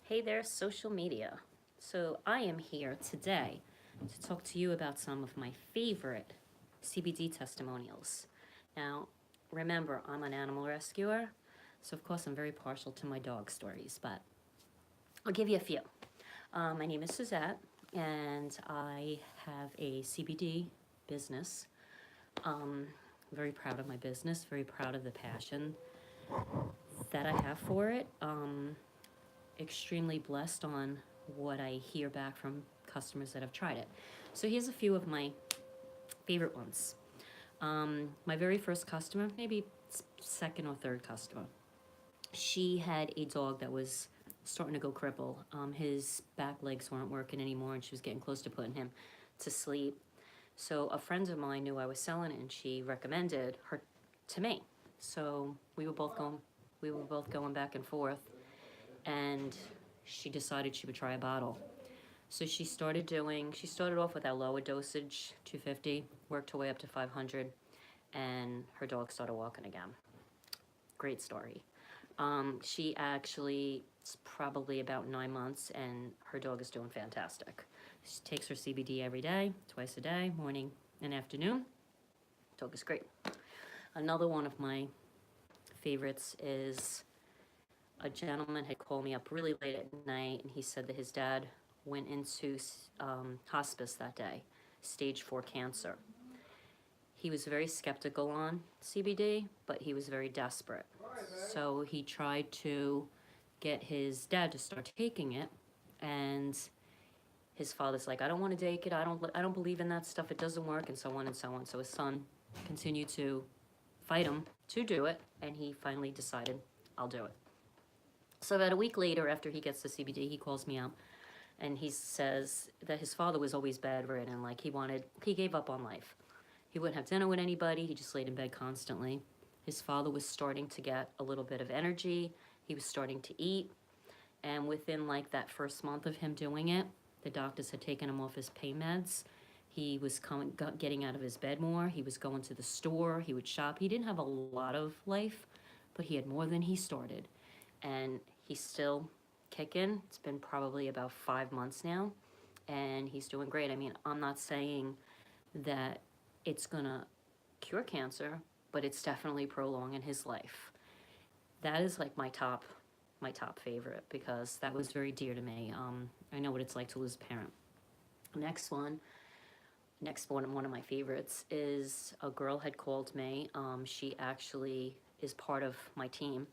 Hey there, social media. So, I am here today to talk to you about some of my favorite CBD testimonials. Now, remember, I'm an animal rescuer, so of course, I'm very partial to my dog stories, but I'll give you a few. My name is Suzette, and I have a CBD business. Very proud of my business, very proud of the passion that I have for it. Extremely blessed on what I hear back from customers that have tried it. So here's a few of my favorite ones. My very first customer, maybe second or third customer, she had a dog that was starting to go cripple. His back legs weren't working anymore, and she was getting close to putting him to sleep. So a friend of mine knew I was selling it, and she recommended her to me. So we were both going back and forth, and she decided she would try a bottle. So she started off with a lower dosage, 250, worked her way up to 500, and her dog started walking again. Great story. She actually, it's probably about 9 months, and her dog is doing fantastic. She takes her CBD every day, twice a day, morning and afternoon. Dog is great. Another one of my favorites is a gentleman had called me up really late at night, and he said that his dad went into hospice that day, stage 4 cancer. He was very skeptical on CBD, but he was very desperate. So he tried to get his dad to start taking it, and his father's like, I don't want to take it. I don't believe in that stuff. It doesn't work, and so on and so on. So his son continued to fight him to do it, and he finally decided, I'll do it. So about a week later, after he gets the CBD, he calls me up, and he says that his father was always bedridden. Like he gave up on life. He wouldn't have dinner with anybody. He just laid in bed constantly. His father was starting to get a little bit of energy. He was starting to eat. And within like that first month of him doing it, the doctors had taken him off his pain meds. He was getting out of his bed more. He was going to the store. He would shop. He didn't have a lot of life, but he had more than he started. And he's still kicking. It's been probably about 5 months now, and he's doing great. I mean, I'm not saying that it's gonna cure cancer, but it's definitely prolonging his life. That is like my top favorite, because that was very dear to me. I know what it's like to lose a parent. Next one, one of my favorites is a girl had called me. She actually is part of my team,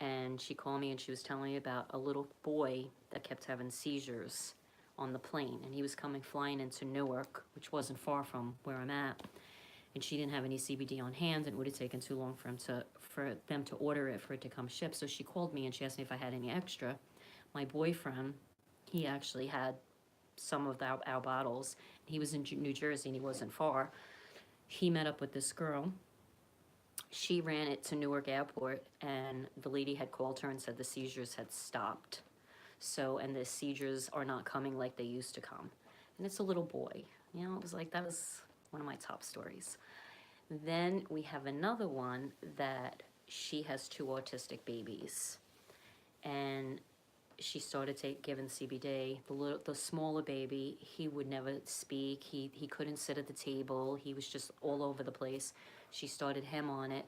and she called me and she was telling me about a little boy that kept having seizures on the plane, and he was flying into Newark, which wasn't far from where I'm at, and she didn't have any CBD on hand, and it would have taken too long for them to order it, for it to come shipped. So she called me and she asked me if I had any extra. My boyfriend, he actually had some of our bottles. He was in New Jersey, and he wasn't far. He met up with this girl. She ran it to Newark Airport, and the lady had called her and said the seizures had stopped. So, and the seizures are not coming like they used to come. And it's a little boy. You know, it was like, that was one of my top stories. Then we have another one that she has 2 autistic babies. And she started giving CBD. The smaller baby, he would never speak. He couldn't sit at the table. He was just all over the place. She started him on it,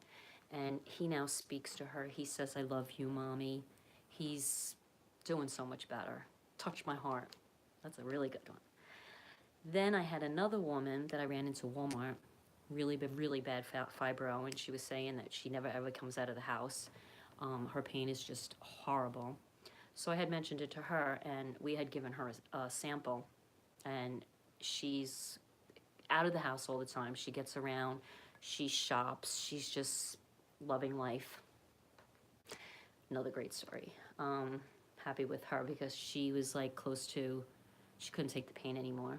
and he now speaks to her. He says, I love you, Mommy. He's doing so much better. Touched my heart. That's a really good one. Then I had another woman that I ran into Walmart, really bad fibro, and she was saying that she never ever comes out of the house. Her pain is just horrible. So I had mentioned it to her, and we had given her a sample, and she's out of the house all the time. She gets around, she shops, she's just loving life. Another great story. Happy with her, because she was like she couldn't take the pain anymore.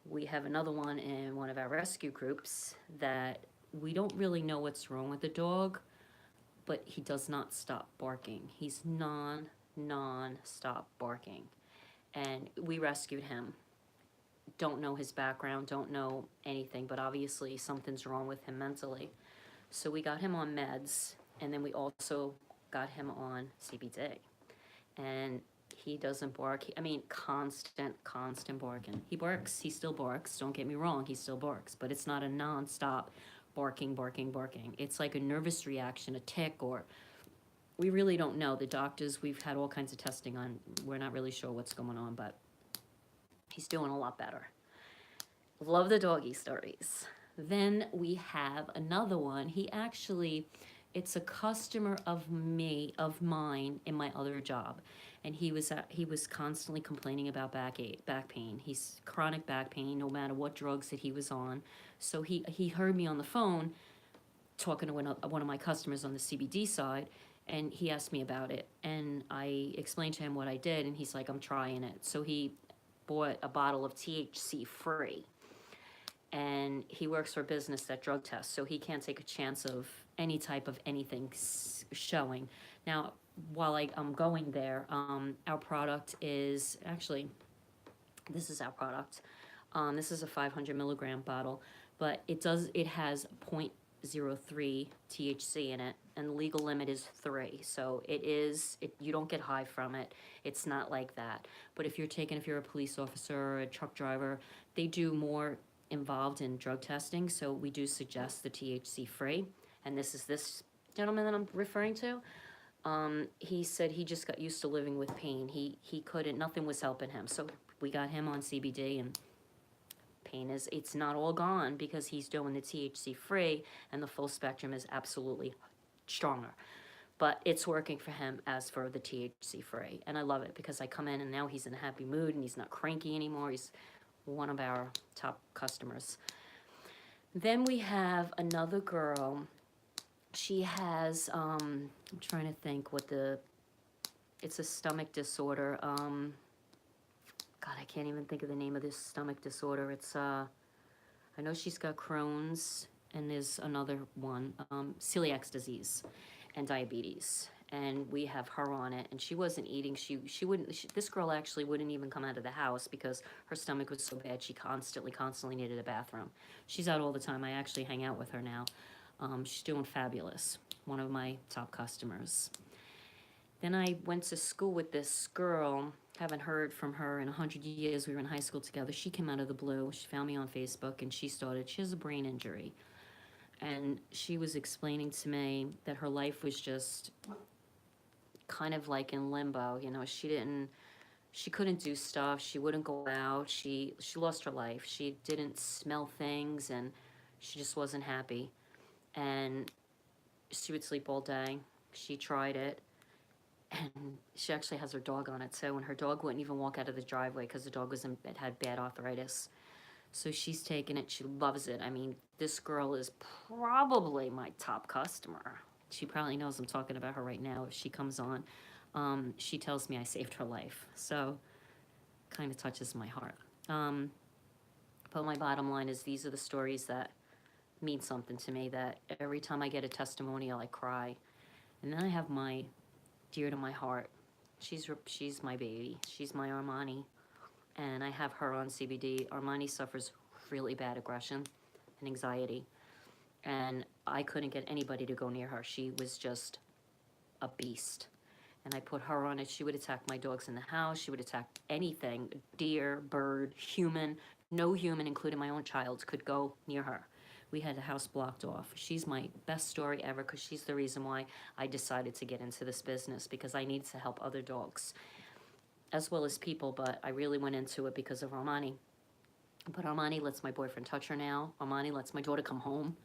We have another one in one of our rescue groups that we don't really know what's wrong with the dog, but he does not stop barking. He's non-stop barking. And we rescued him. Don't know his background, don't know anything, but obviously something's wrong with him mentally. So we got him on meds, and then we also got him on CBD. And He doesn't bark. I mean, constant barking. He barks. He still barks. Don't get me wrong. He still barks, but it's not a non-stop barking, barking, barking. It's like a nervous reaction, a tick, or we really don't know. The doctors, we've had all kinds of testing on. We're not really sure what's going on, but he's doing a lot better. Love the doggy stories. Then we have another one. It's a customer of mine in my other job, and he was constantly complaining about back pain. He's chronic back pain, no matter what drugs that he was on. So he heard me on the phone talking to one of my customers on the CBD side, and he asked me about it, and I explained to him what I did, and he's like, I'm trying it. So he bought a bottle of THC free, and he works for a business that drug tests, so he can't take a chance of any type of anything showing. Now, while I'm going there, our product is actually, this is our product. This is a 500 milligram bottle, but it has 0.03 THC in it, and the legal limit is 3. So you don't get high from it. It's not like that. But if you're a police officer or a truck driver, they do more involved in drug testing, so we do suggest the THC free. And this gentleman that I'm referring to, he said he just got used to living with pain. He couldn't, nothing was helping him. So we got him on CBD, and pain it's not all gone because he's doing the THC free, and the full spectrum is absolutely stronger. But it's working for him as for the THC free. And I love it because I come in and now he's in a happy mood and he's not cranky anymore. He's one of our top customers. Then we have another girl. She has, I'm trying to think it's a stomach disorder. God, I can't even think of the name of this stomach disorder. It's, I know she's got Crohn's, and there's another one, celiac disease and diabetes. And we have her on it, and she wasn't eating. This girl actually wouldn't even come out of the house because her stomach was so bad. She constantly needed a bathroom. She's out all the time. I actually hang out with her now. She's doing fabulous. One of my top customers. Then I went to school with this girl. Haven't heard from her in 100 years. We were in high school together. She came out of the blue. She found me on Facebook, and she has a brain injury. And she was explaining to me that her life was just kind of like in limbo. You know, she couldn't do stuff. She wouldn't go out. She lost her life. She didn't smell things, and she just wasn't happy. And she would sleep all day. She tried it, and she actually has her dog on it too, and her dog wouldn't even walk out of the driveway because the dog had bad arthritis. So she's taken it. She loves it. I mean, this girl is probably my top customer. She probably knows I'm talking about her right now if she comes on. She tells me I saved her life. So kind of touches my heart. But my bottom line is these are the stories that mean something to me, that every time I get a testimonial, I cry. And then I have my dear to my heart. She's my baby. She's my Armani. And I have her on CBD. Armani suffers really bad aggression and anxiety. And I couldn't get anybody to go near her. She was just a beast. And I put her on it. She would attack my dogs in the house. She would attack anything, deer, bird, human. No human, including my own child, could go near her. We had the house blocked off. She's my best story ever because she's the reason why I decided to get into this business, because I needed to help other dogs as well as people, but I really went into it because of Armani. But Armani lets my boyfriend touch her now. Armani lets my daughter come home.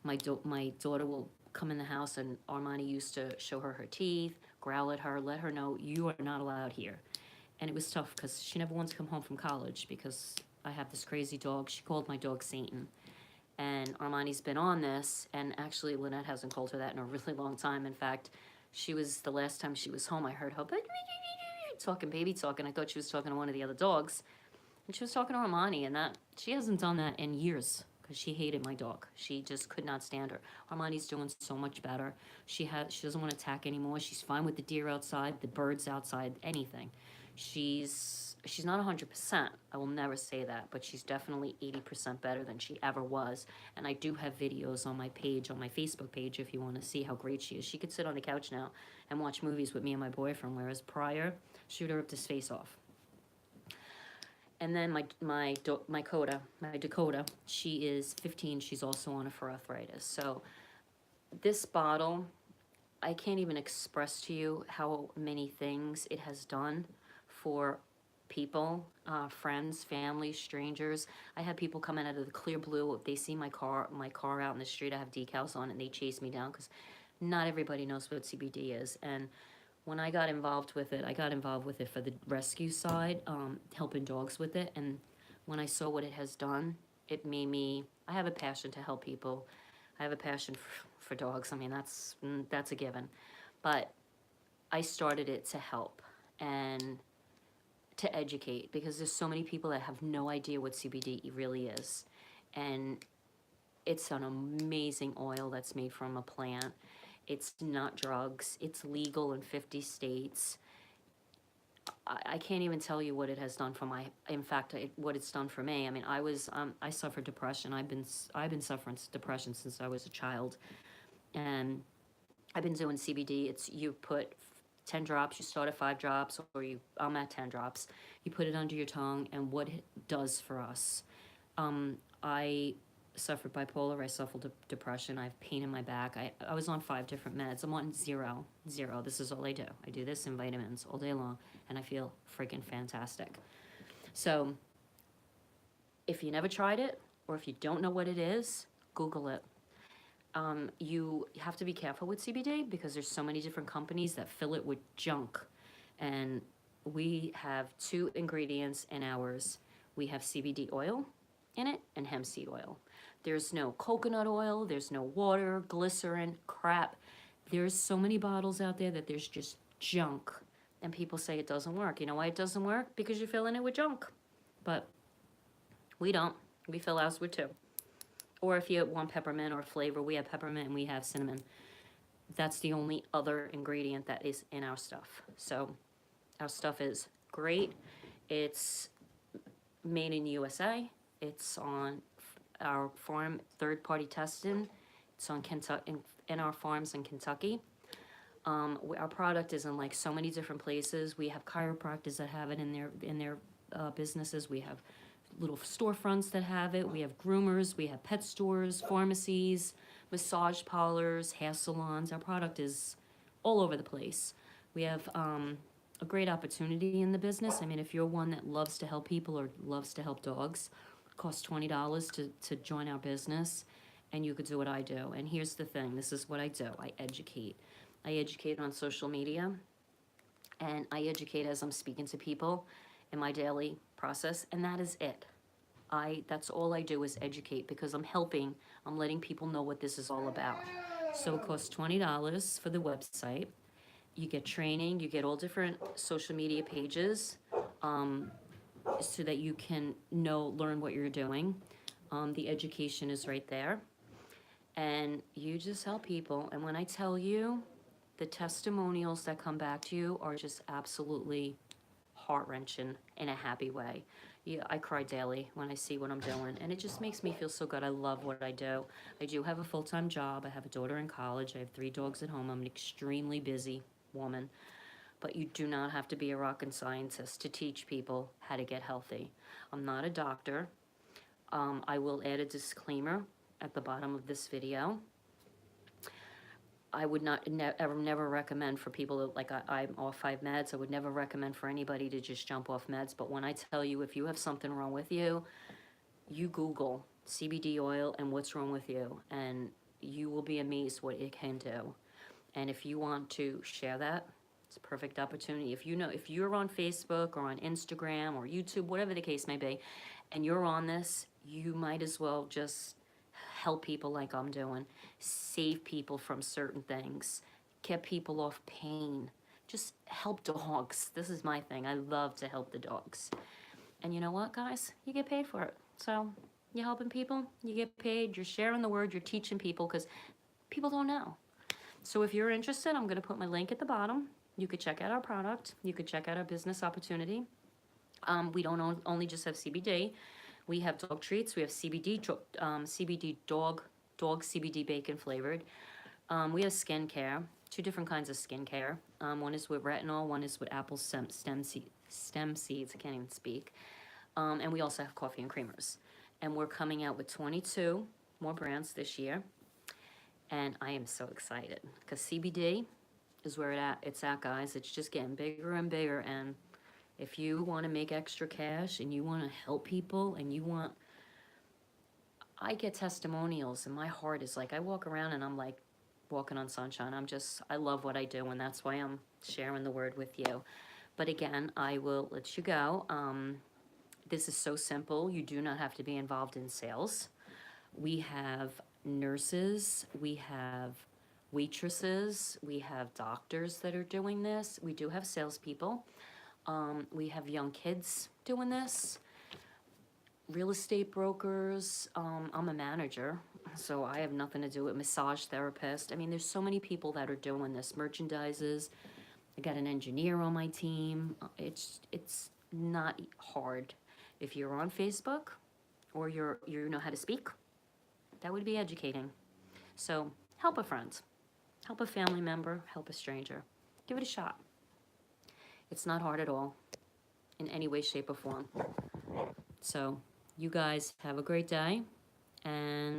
My daughter will come in the house, and Armani used to show her her teeth, growl at her, let her know you are not allowed here. And it was tough because she never wanted to come home from college because I have this crazy dog. She called my dog Satan. And Armani's been on this, and actually Lynette hasn't called her that in a really long time. In fact, the last time she was home, I heard her talking, baby talking. I thought she was talking to one of the other dogs. And she was talking to Armani, and that she hasn't done that in years because she hated my dog. She just could not stand her. Armani's doing so much better. She doesn't want to attack anymore. She's fine with the deer outside, the birds outside, anything. She's she's not 100%. I will never say that, but she's definitely 80% better than she ever was. And I do have videos on my page, on my Facebook page, if you want to see how great she is. She could sit on the couch now and watch movies with me and my boyfriend, whereas prior, she would have ripped his face off. And then my Dakota, she is 15. She's also on it for arthritis. So this bottle, I can't even express to you how many things it has done for people, friends, family, strangers. I had people come in out of the clear blue. If they see my car out in the street, I have decals on it, and they chase me down because not everybody knows what CBD is. And when I got involved with it, I got involved with it for the rescue side, helping dogs with it. And when I saw what it has done, it made me, I have a passion to help people. I have a passion for dogs. I mean, that's a given. But I started it to help and to educate, because there's so many people that have no idea what CBD really is. And it's an amazing oil that's made from a plant. It's not drugs. It's legal in 50 states. I can't even tell you what it has done for what it's done for me. I mean, I suffered depression. I've been suffering depression since I was a child, and I've been doing CBD. It's, you put 10 drops, you start at 5 drops, or I'm at 10 drops. You put it under your tongue, and what it does for us. I suffered bipolar, I suffered depression, I have pain in my back. I was on 5 different meds. I'm on zero. This is all I do. I do this and vitamins all day long, and I feel freaking fantastic. So if you never tried it, or if you don't know what it is, Google it. You have to be careful with CBD because there's so many different companies that fill it with junk. And we have 2 ingredients in ours. We have CBD oil in it and hemp seed oil. There's no coconut oil, there's no water, glycerin, crap. There's so many bottles out there that there's just junk. And people say it doesn't work. You know why it doesn't work? Because you're filling it with junk. But we don't. We fill ours with 2. Or if you want peppermint or flavor, we have peppermint and we have cinnamon. That's the only other ingredient that is in our stuff. So our stuff is great. It's made in USA. It's on our farm, third-party testing. It's on Kentucky, in our farms in Kentucky. Our product is in like so many different places. We have chiropractors that have it in their businesses. We have little storefronts that have it. We have groomers. We have pet stores, pharmacies, massage parlors, hair salons. Our product is all over the place. We have a great opportunity in the business. I mean, if you're one that loves to help people or loves to help dogs, it costs $20 to join our business, and you could do what I do. And here's the thing. This is what I do. I educate. I educate on social media, and I educate as I'm speaking to people in my daily process, and that is it. That's all I do is educate, because I'm letting people know what this is all about. So it costs $20 for the website. You get training, you get all different social media pages, so that you can learn what you're doing. The education is right there. And you just help people. And when I tell you, the testimonials that come back to you are just absolutely heart-wrenching in a happy way. Yeah, I cry daily when I see what I'm doing, and it just makes me feel so good. I love what I do. I do have a full-time job. I have a daughter in college. I have 3 dogs at home. I'm an extremely busy woman. But you do not have to be a rocket scientist to teach people how to get healthy. I'm not a doctor. I will add a disclaimer at the bottom of this video. I would never recommend for people, like I'm off 5 meds, I would never recommend for anybody to just jump off meds. But when I tell you, if you have something wrong with you, you Google CBD oil and what's wrong with you, and you will be amazed what it can do. And if you want to share that, it's a perfect opportunity. If you're on Facebook or on Instagram or YouTube, whatever the case may be, and you're on this, you might as well just help people like I'm doing, save people from certain things, get people off pain, just help dogs. This is my thing. I love to help the dogs. And you know what, guys? You get paid for it. So you're helping people, you get paid, you're sharing the word, you're teaching people, because people don't know. So if you're interested, I'm going to put my link at the bottom. You could check out our product. You could check out our business opportunity. We don't only just have CBD. We have dog treats. We have CBD dog CBD bacon flavored. We have skincare, two different kinds of skincare. One is with retinol, one is with apple stem seeds. I can't even speak. And we also have coffee and creamers. And we're coming out with 22 more brands this year. And I am so excited because CBD is where it's at, guys. It's just getting bigger and bigger. And if you want to make extra cash and you want to help people and you want, I get testimonials and my heart is like, I walk around and I'm like walking on sunshine. I love what I do, and that's why I'm sharing the word with you. But again, I will let you go. This is so simple. You do not have to be involved in sales. We have nurses, we have waitresses, we have doctors that are doing this. We do have salespeople. We have young kids doing this. Real estate brokers. I'm a manager, so I have nothing to do with massage therapist. I mean, there's so many people that are doing this. Merchandisers. I got an engineer on my team. It's not hard. If you're on Facebook or you know how to speak, that would be educating. So help a friend, help a family member, help a stranger. Give it a shot. It's not hard at all in any way, shape, or form. So you guys have a great day, and